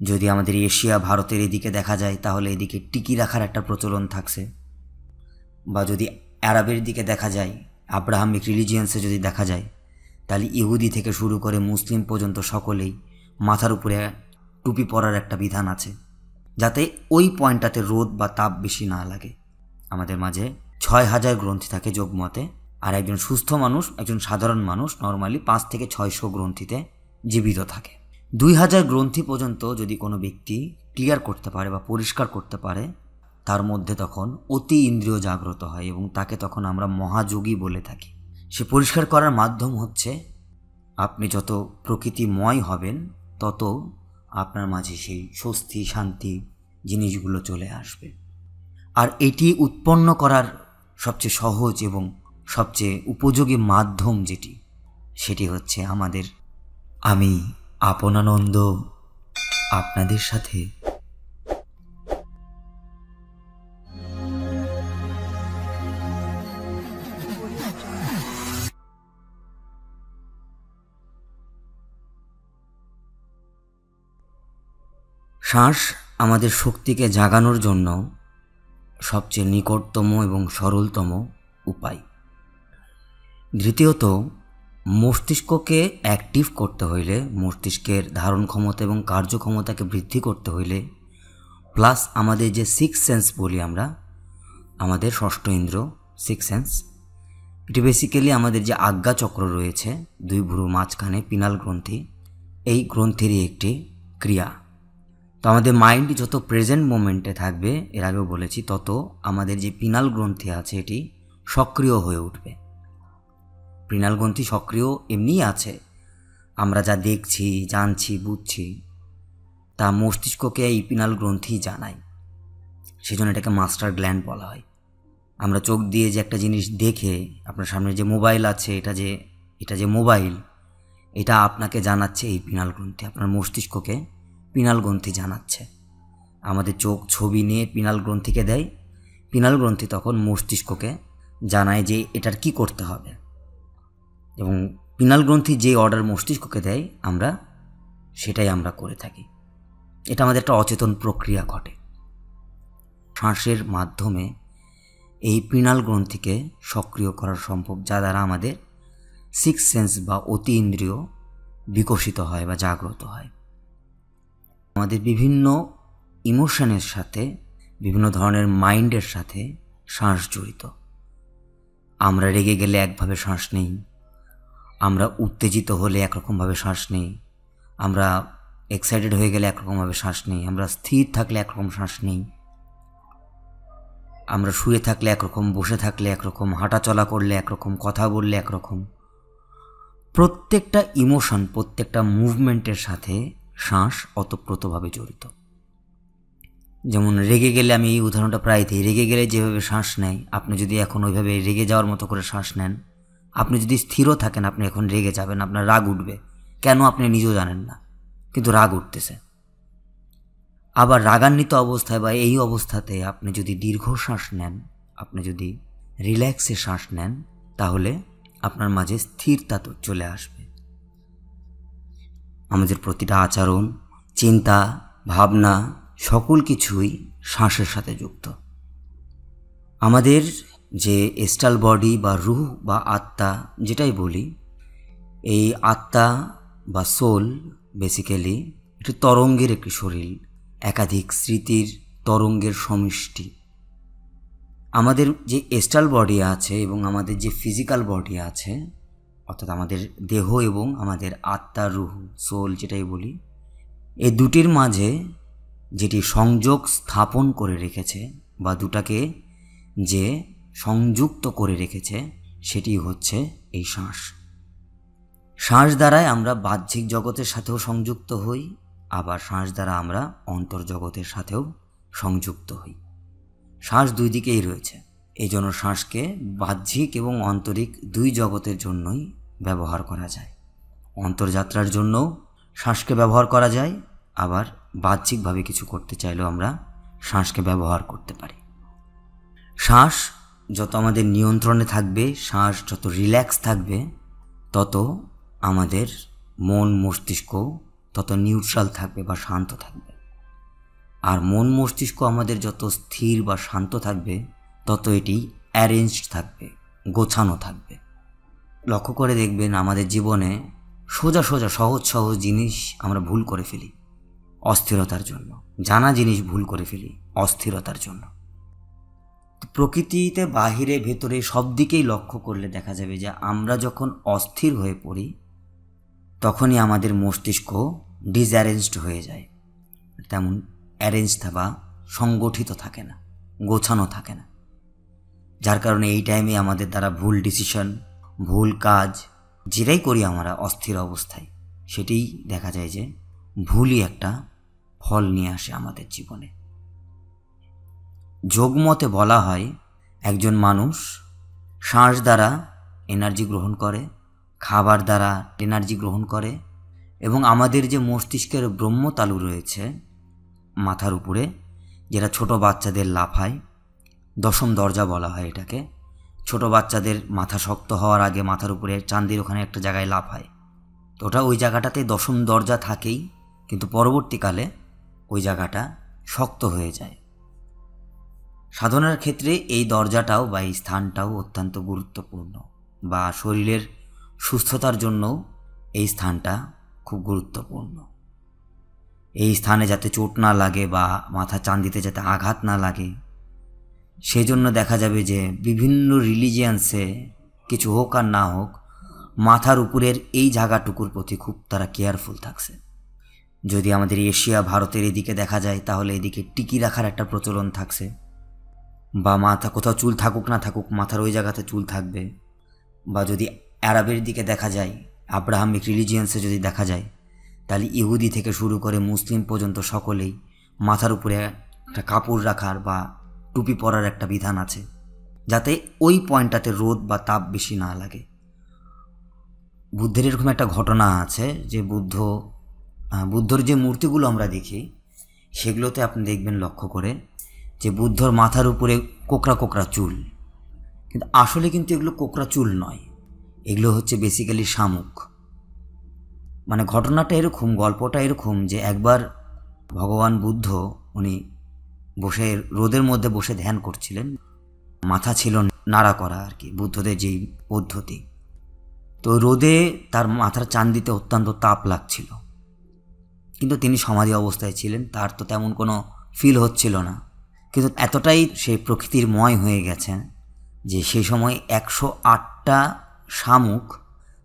যদি আমাদের এশিয়া ভারতের এদিকে দেখা যায় তাহলে এদিকে টিকি রাখার একটা প্রচলন থাকছে, বা যদি আরবের দিকে দেখা যায়, আব্রাহামিক রিলিজিয়ান্সে যদি দেখা যায়, তাহলে ইহুদি থেকে শুরু করে মুসলিম পর্যন্ত সকলেই মাথার উপরে টুপি পরার একটা বিধান আছে, যাতে ওই পয়েন্টটাতে রোদ বা তাপ বেশি না লাগে। আমাদের মাঝে ৬,০০০ গ্রন্থি থাকে যোগমতে, আর একজন সুস্থ মানুষ, একজন সাধারণ মানুষ নর্মালি ৫ থেকে ৬০০ গ্রন্থিতে জীবিত থাকে। ২,০০০ গ্রন্থি পর্যন্ত যদি কোনো ব্যক্তি ক্লিয়ার করতে পারে বা পরিষ্কার করতে পারে, তার মধ্যে তখন অতি ইন্দ্রিয় জাগ্রত হয় এবং তাকে তখন আমরা মহাযোগী বলে থাকি। সে পরিষ্কার করার মাধ্যম হচ্ছে আপনি যত প্রকৃতিময় হবেন তত আপনার মাঝে সেই স্বস্তি শান্তি জিনিসগুলো চলে আসবে। আর এটি উৎপন্ন করার সবচেয়ে সহজ এবং সবচেয়ে উপযোগী মাধ্যম যেটি, সেটি হচ্ছে আমাদের আমি আপনানন্দ আপনাদের সাথে। শ্বাস আমাদের শক্তিকে জাগানোর জন্য সবচেয়ে নিকটতম এবং সরলতম উপায়। দ্বিতীয়ত, মস্তিষ্ককে অ্যাক্টিভ করতে হইলে, মস্তিষ্কের ধারণ ক্ষমতা এবং কার্যক্ষমতাকে বৃদ্ধি করতে হইলে, প্লাস আমাদের যে সিক্স সেন্স বলি আমরা, আমাদের ষষ্ঠ ইন্দ্র সিক্স সেন্স, এটি বেসিক্যালি আমাদের যে আজ্ঞা চক্র রয়েছে দুই ভ্রু মাঝখানে পিনাল গ্রন্থি, এই গ্রন্থিরই একটি ক্রিয়া। তো আমাদের মাইন্ড যত প্রেজেন্ট মোমেন্টে থাকবে, এর আগেও বলেছি, তত আমাদের যে পিনাল গ্রন্থি আছে এটি সক্রিয় হয়ে উঠবে। পিনাল গ্রন্থি সক্রিয় এমনিই আছে, আমরা যা দেখছি, জানছি, বুঝছি তা মস্তিষ্ককে এই পিনাল গ্রন্থি জানায়। সেজন্য এটাকে মাস্টার গ্ল্যান্ড বলা হয়। আমরা চোখ দিয়ে যে একটা জিনিস দেখে, আপনার সামনে যে মোবাইল আছে, এটা যে মোবাইল, এটা আপনাকে জানাচ্ছে এই পিনাল গ্রন্থি, আপনার মস্তিষ্ককে পিনাল গ্রন্থি জানাচ্ছে। আমাদের চোখ ছবি নিয়ে পিনাল গ্রন্থিকে দেয়, পিনাল গ্রন্থি তখন মস্তিষ্ককে জানায় যে এটার কি করতে হবে, এবং পিনাল গ্রন্থি যে অর্ডার মস্তিষ্ককে দেয় সেটাই আমরা করে থাকি। এটা আমাদের একটা অচেতন প্রক্রিয়া ঘটে। শ্বাসের মাধ্যমে এই পিনাল গ্রন্থিকে সক্রিয় করা সম্ভব, যা দ্বারা আমাদের সিক্স সেন্স বা অতি ইন্দ্রিয় বিকশিত হয় বা জাগ্রত হয়। আমাদের বিভিন্ন ইমোশনের সাথে, বিভিন্ন ধরনের মাইন্ডের সাথে শ্বাস জড়িত। আমরা রেগে গেলে একভাবে শ্বাস নেই, আমরা উত্তেজিত হলে একরকমভাবে শ্বাস নেই, আমরা এক্সাইটেড হয়ে গেলে একরকমভাবে শ্বাস নেই, আমরা স্থির থাকলে একরকম শ্বাস নেই, আমরা শুয়ে থাকলে একরকম, বসে থাকলে একরকম, হাঁটা চলা করলে একরকম, কথা বললে একরকম। প্রত্যেকটা ইমোশন, প্রত্যেকটা মুভমেন্টের সাথে শ্বাস অতপ্রতভাবে জড়িত। যেমন রেগে গেলে, আমি এই উদাহরণটা প্রায় দিই, রেগে গেলে যেভাবে শ্বাস নেয়, আপনি যদি এখন ওইভাবে রেগে যাওয়ার মতো করে শ্বাস নেন, আপনি যদি স্থিরও থাকেন, আপনি এখন রেগে যাবেন, আপনার রাগ উঠবে, কেন আপনি নিজেও জানেন না, কিন্তু রাগ উঠতেছে। আবার রাগান্বিত অবস্থায় বা এই অবস্থাতে আপনি যদি দীর্ঘশ্বাস নেন, আপনি যদি রিল্যাক্সে শ্বাস নেন, তাহলে আপনার মাঝে স্থিরতা তো চলে আসবে। আমাদের প্রতিটা আচরণ, চিন্তা, ভাবনা সকল কিছুই শ্বাসের সাথে যুক্ত। আমাদের যে এস্ট্রাল বডি বা রুহ বা আত্মা যেটাই বলি, এই আত্মা বা সোল বেসিক্যালি একটি তরঙ্গের একটি শরীর, একাধিক স্মৃতির তরঙ্গের সমষ্টি। আমাদের যে এস্ট্রাল বডি আছে এবং আমাদের যে ফিজিক্যাল বডি আছে, অর্থাৎ আমাদের দেহ এবং আমাদের আত্মা, রুহ, সোল যেটাই বলি, এই দুটির মাঝে যেটি সংযোগ স্থাপন করে রেখেছে বা দুটাকে যে সংযুক্ত করে রেখেছে, সেটি হচ্ছে এই শ্বাস। শ্বাস দ্বারাই আমরা বাহ্যিক জগতের সাথেও সংযুক্ত হই, আবার শ্বাস দ্বারা আমরা অন্তর্জগতের সাথেও সংযুক্ত হই। শ্বাস দুই দিকেই রয়েছে, এই জন্য শ্বাসকে বাহ্যিক এবং আন্তরিক দুই জগতের জন্যই ব্যবহার করা যায়। অন্তর্যাত্রার জন্যও শ্বাসকে ব্যবহার করা যায়, আবার বাহ্যিকভাবে কিছু করতে চাইলেও আমরা শ্বাসকে ব্যবহার করতে পারি। শ্বাস যত আমাদের নিয়ন্ত্রণে থাকবে, শ্বাস যত রিল্যাক্স থাকবে, তত আমাদের মন মস্তিষ্ক তত নিউট্রাল থাকবে বা শান্ত থাকবে। আর মন মস্তিষ্ক আমাদের যত স্থির বা শান্ত থাকবে তত এটি অ্যারেঞ্জড থাকবে, গোছানো থাকবে। লক্ষ্য করে দেখবেন আমাদের জীবনে সোজা সোজা সহজ সহজ জিনিস আমরা ভুল করে ফেলি অস্থিরতার জন্য, জানা জিনিস ভুল করে ফেলি অস্থিরতার জন্য। প্রকৃতিতে বাহিরে ভেতরে সব দিকেই লক্ষ্য করলে দেখা যাবে যে আমরা যখন অস্থির হয়ে পড়ি তখনই আমাদের মস্তিষ্ক ডিসঅ্যারেঞ্জড হয়ে যায়, তেমন অ্যারেঞ্জ বা সংগঠিত থাকে না, গোছানো থাকে না। যার কারণে এই টাইমে আমাদের দ্বারা ভুল ডিসিশন, ভুল কাজ যেটাই করি আমরা অস্থির অবস্থায়, সেটাই দেখা যায় যে ভুলই একটা ফল নিয়ে আসে আমাদের জীবনে। যোগমতে বলা হয় একজন মানুষ শ্বাস দ্বারা এনার্জি গ্রহণ করে, খাবার দ্বারা এনার্জি গ্রহণ করে, এবং আমাদের যে মস্তিষ্কের ব্রহ্মতালু রয়েছে মাথার উপরে, যেটা ছোট বাচ্চাদের লাফায়, দশম দরজা বলা হয় এটাকে। ছোট বাচ্চাদের মাথা শক্ত হওয়ার আগে মাথার উপরে চান্দির ওখানে একটা জায়গায় লাফায়, তো ওটা ওই জায়গাটাতে দশম দরজা থাকেই, কিন্তু পরবর্তীকালে ওই জায়গাটা শক্ত হয়ে যায়। সাধনার ক্ষেত্রে এই দরজাটাও বা এই স্থানটাও অত্যন্ত গুরুত্বপূর্ণ, বা শরীরের সুস্থতার জন্যও এই স্থানটা খুব গুরুত্বপূর্ণ। এই স্থানে যাতে চোট না লাগে বা মাথা চান্দিতে যাতে আঘাত না লাগে, সেই জন্য দেখা যাবে যে বিভিন্ন রিলিজিয়ান্সে কিছু হোক আর না হোক মাথার উপরের এই জায়গাটুকুর প্রতি খুব তারা কেয়ারফুল থাকছে। যদি আমাদের এশিয়া ভারতের এদিকে দেখা যায় তাহলে এদিকে টিকি রাখার একটা প্রচলন থাকছে, বা মাথা কোথাও চুল থাকুক না থাকুক মাথার ওই জায়গাতে চুল থাকবে। বা যদি আরবের দিকে দেখা যায়, আব্রাহামিক রিলিজিয়ান্সে যদি দেখা যায়, তাহলে ইহুদি থেকে শুরু করে মুসলিম পর্যন্ত সকলেই মাথার উপরে একটা কাপড় রাখার বা টুপি পরার একটা বিধান আছে, যাতে ওই পয়েন্টটাতে রোদ বা তাপ বেশি না লাগে। বুদ্ধের এরকম একটা ঘটনা আছে যে বুদ্ধর যে মূর্তিগুলো আমরা দেখি সেগুলোতে আপনি দেখবেন লক্ষ্য করে যে বুদ্ধর মাথার উপরে কোকড়া কোকড়া চুল, কিন্তু আসলে কিন্তু এগুলো কোকড়া চুল নয়, এগুলো হচ্ছে বেসিক্যালি শামুক। মানে ঘটনাটা এরকম, গল্পটা এরকম যে একবার ভগবান বুদ্ধ উনি বসে রোদের মধ্যে বসে ধ্যান করছিলেন, মাথা ছিল নাড়া করা আর কি, বুদ্ধদের যেই পদ্ধতি। তো রোদে তার মাথার চান্দিতে অত্যন্ত তাপ লাগছিল, কিন্তু তিনি সমাধি অবস্থায় ছিলেন, তার তো তেমন কোনো ফিল হচ্ছিল না, কিন্তু এতটাই সেই প্রকৃতির ময় হয়ে গেছেন যে সেই সময় 108টা শামুক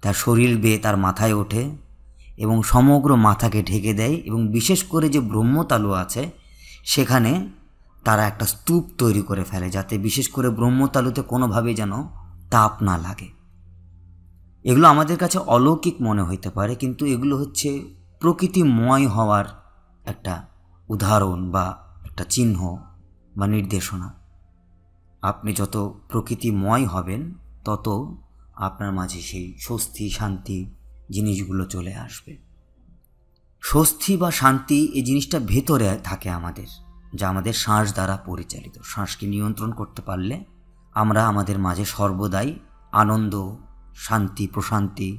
তার শরীর বেয়ে তার মাথায় ওঠে এবং সমগ্র মাথাকে ঢেকে দেয়, এবং বিশেষ করে যে ব্রহ্মতালু আছে সেখানে তারা একটা স্তূপ তৈরি করে ফেলে, যাতে বিশেষ করে ব্রহ্মতালুতে কোনোভাবেই যেন তাপ না লাগে। এগুলো আমাদের কাছে অলৌকিক মনে হইতে পারে, কিন্তু এগুলো হচ্ছে প্রকৃতিময় হওয়ার একটা উদাহরণ বা একটা চিহ্ন বা নির্দেশনা। আপনি যত প্রকৃতিময় হবেন তত আপনার মাঝে সেই স্বস্তি শান্তি জিনিসগুলো চলে আসবে। স্বস্তি বা শান্তি এই জিনিসটা ভেতরে থাকে আমাদের, যা আমাদের শ্বাস দ্বারা পরিচালিত। শ্বাসকে নিয়ন্ত্রণ করতে পারলে আমরা আমাদের মাঝে সর্বদাই আনন্দ, শান্তি, প্রশান্তি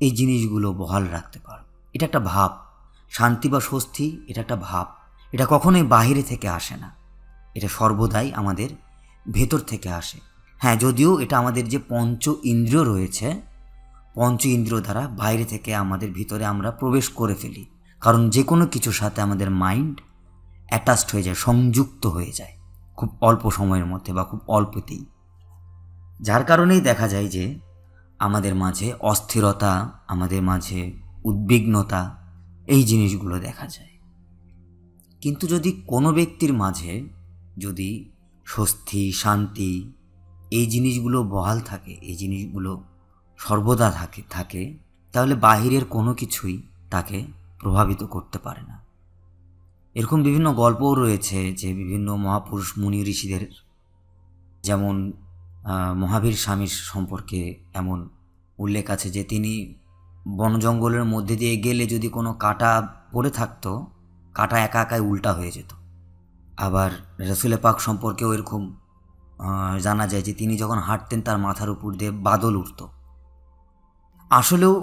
এই জিনিসগুলো বহাল রাখতে পারব। এটা একটা ভাব, শান্তি বা স্বস্তি এটা একটা ভাব, এটা কখনোই বাহিরে থেকে আসে না, এটা সর্বদাই আমাদের ভেতর থেকে আসে। হ্যাঁ, যদিও এটা আমাদের যে পঞ্চ ইন্দ্রিয় রয়েছে, পঞ্চ ইন্দ্রিয় দ্বারা বাইরে থেকে আমাদের ভিতরে আমরা প্রবেশ করে ফেলি, কারণ যে কোনো কিছুর সাথে আমাদের মাইন্ড অ্যাটাচড হয়ে যায়, সংযুক্ত হয়ে যায় খুব অল্প সময়ের মধ্যে বা খুব অল্পতেই। যার কারণেই দেখা যায় যে আমাদের মাঝে অস্থিরতা, আমাদের মাঝে উদ্বিগ্নতা এই জিনিসগুলো দেখা যায়। কিন্তু যদি কোনো ব্যক্তির মাঝে যদি স্বস্তি, শান্তি এই জিনিসগুলো বহাল থাকে, এই জিনিসগুলো সর্বদা থাকে, তাহলে বাহিরের কোনো কিছুই তাকে প্রভাবিত করতে পারে না। এরকম বিভিন্ন গল্পও রয়েছে যে বিভিন্ন মহাপুরুষ মুনি ঋষিদের, যেমন মহাবীর স্বামীর সম্পর্কে এমন উল্লেখ আছে যে তিনি বন জঙ্গলের মধ্যে দিয়ে গেলে যদি কোনো কাঁটা পড়ে থাকতো, কাঁটা একা একাই উল্টা হয়ে যেত। আবার রসুল পাক সম্পর্কেও এরকম জানা যায় যে তিনি যখন হাঁটতেন তার মাথার উপর দিয়ে বাদল উঠত। আসলেও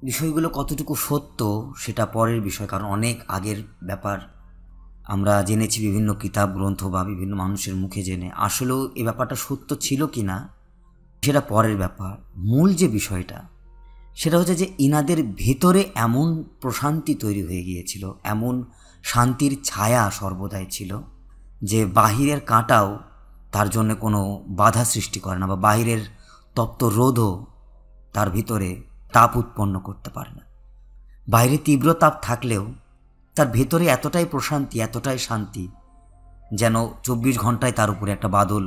বিষয়গুলো কতটুকু সত্য সেটা পরের বিষয়, কারণ অনেক আগের ব্যাপার আমরা জেনেছি বিভিন্ন কিতাব গ্রন্থ বা বিভিন্ন মানুষের মুখে জেনে। আসলেও এই ব্যাপারটা সত্য ছিল কি না সেটা পরের ব্যাপার। মূল যে বিষয়টা সেটা হচ্ছে যে ইনাদের ভেতরে এমন প্রশান্তি তৈরি হয়ে গিয়েছিল, এমন শান্তির ছায়া সর্বদাই ছিল যে বাহিরের কাঁটাও তার জন্য কোনো বাধা সৃষ্টি করে না, বা বাহিরের তপ্ত রোদও তার ভিতরে তাপ উৎপন্ন করতে পারে না। বাইরে তীব্র তাপ থাকলেও তার ভেতরে এতটাই প্রশান্তি, এতটাই শান্তি, যেন 24 ঘন্টায় তার উপরে একটা বাদল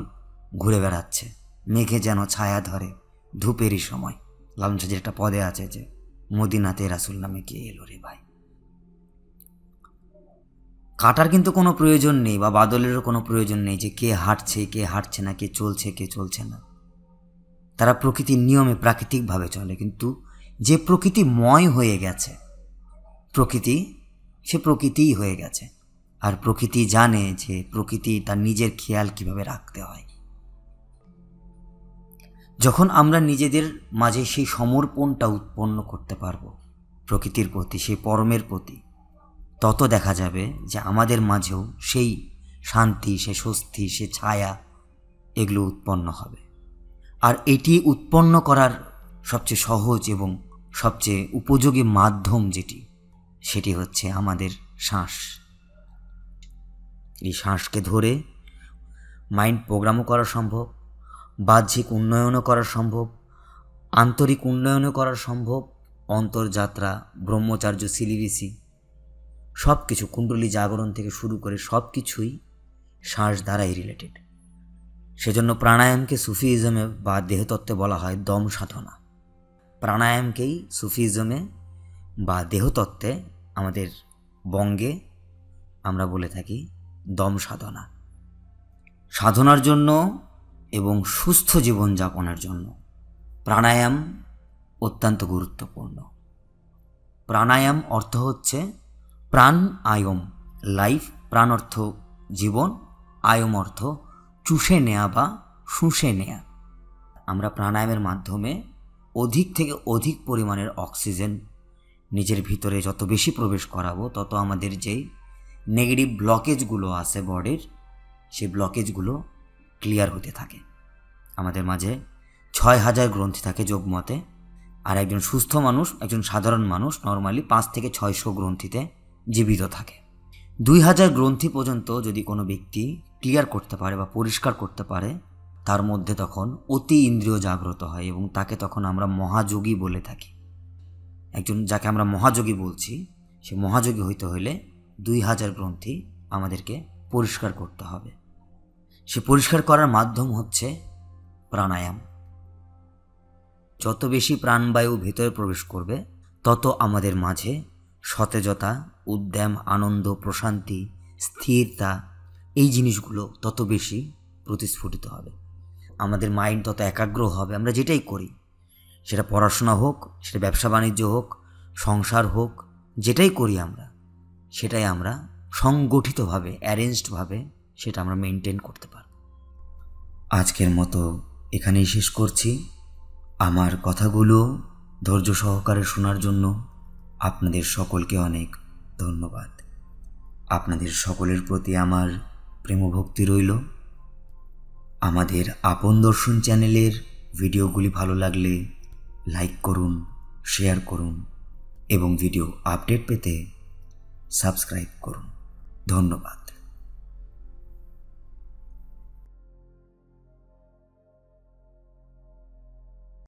ঘুরে বেড়াচ্ছে, মেঘে যেন ছায়া ধরে ধূপেরই সময়। লালন সাহের একটা পদে আছে যে মদিনাতে রাসূল নামে কে এলো রে ভাই। কাটার কিন্তু কোনো প্রয়োজন নেই, বা বাদলেরও কোনো প্রয়োজন নেই যে কে হাঁটছে কে হাঁটছে না, কে চলছে কে চলছে না। তারা প্রকৃতির নিয়মে প্রাকৃতিকভাবে চলে। কিন্তু যে প্রকৃতিময় হয়ে গেছে, প্রকৃতি সে প্রকৃতিই হয়ে গেছে, আর প্রকৃতি জানে যে প্রকৃতি তার নিজের খেয়াল কিভাবে রাখতে হয়। যখন আমরা নিজেদের মাঝে সেই সমর্পণটা উৎপন্ন করতে পারবো প্রকৃতির প্রতি, সেই পরমের প্রতি, তত দেখা যাবে যে আমাদের মাঝেও সেই শান্তি, সে স্বস্তি, সে ছায়া এগুলো উৎপন্ন হবে। আর এটি উৎপন্ন করার সবচেয়ে সহজ এবং সবচেয়ে উপযোগী মাধ্যম সেটি হচ্ছে আমাদের শ্বাস। এই শ্বাসকে ধরে মাইন্ড প্রোগ্রামও করা সম্ভব, বাহ্যিক উন্নয়নও করা সম্ভব, আন্তরিক উন্নয়নও করা সম্ভব। অন্তর্যাত্রা, ব্রহ্মচার্য, সিলিবিসি সব কিছু, কুণ্ডলী জাগরণ থেকে শুরু করে সব কিছুই শ্বাস দ্বারাই রিলেটেড। সেজন্য প্রাণায়ামকে সুফিজমে বা দেহতত্ত্বে বলা হয় দম সাধনা। প্রাণায়ামকেই সুফিজমে বা দেহতত্ত্বে আমাদের বঙ্গে আমরা বলে থাকি দম সাধনা। সাধনার জন্য এবং সুস্থ জীবনযাপনের জন্য প্রাণায়াম অত্যন্ত গুরুত্বপূর্ণ। প্রাণায়াম অর্থ হচ্ছে প্রাণ আয়ম, লাইফ। প্রাণ অর্থ জীবন, আয়ম অর্থ চুষে নেয়া বা শুষে নেয়া। আমরা প্রাণায়ামের মাধ্যমে অধিক থেকে অধিক পরিমাণের অক্সিজেন নিজের ভিতরে যত বেশি প্রবেশ করাবো, তত আমাদের যেই নেগেটিভ ব্লকেজগুলো আছে বডির, সেই ব্লকেজগুলো ক্লিয়ার হতে থাকে। আমাদের মাঝে 6000 গ্রন্থি থাকে যোগমতে, আর একজন সুস্থ মানুষ, একজন সাধারণ মানুষ নর্মালি 5 থেকে 600 গ্রন্থিতে জীবিত থাকে। 2000 গ্রন্থি পর্যন্ত যদি কোনো ব্যক্তি ক্লিয়ার করতে পারে বা পরিষ্কার করতে পারে, তার মধ্যে তখন অতি ইন্দ্রিয় জাগ্রত হয় এবং তাকে তখন আমরা মহাযোগী বলে থাকি। একজন যাকে আমরা মহাযোগী বলছি, সে মহাযোগী হইতে হলে 2000 গ্রন্থি আমাদেরকে পরিষ্কার করতে হবে। সে পরিষ্কার করার মাধ্যম হচ্ছে প্রাণায়াম। যত বেশি প্রাণবায়ু ভেতরে প্রবেশ করবে, তত আমাদের মাঝে সতেজতা, উদ্যম, আনন্দ, প্রশান্তি, স্থিরতা, এই জিনিসগুলো তত বেশি প্রতিস্ফুটিত হবে। আমাদের মাইন্ড তত একাগ্র হবে। আমরা যেটাই করি, সেটা পড়াশোনা হোক, সেটা ব্যবসা বাণিজ্য হোক, সংসার হোক, যেটাই করি আমরা, সেটাই আমরা সংগঠিতভাবে, অ্যারেঞ্জডভাবে সেটা আমরা মেনটেন করতে পারব। আজকের মতো এখানেই শেষ করছি। আমার কথাগুলো ধৈর্য সহকারে শোনার জন্য আপনাদের সকলকে অনেক ধন্যবাদ। আপনাদের সকলের প্রতি আমার প্রেমভক্তি রইল। আমাদের আপন দর্শন চ্যানেলের ভিডিওগুলি ভালো লাগলে লাইক করুন, শেয়ার করুন এবং ভিডিও আপডেট পেতে সাবস্ক্রাইব করুন। ধন্যবাদ।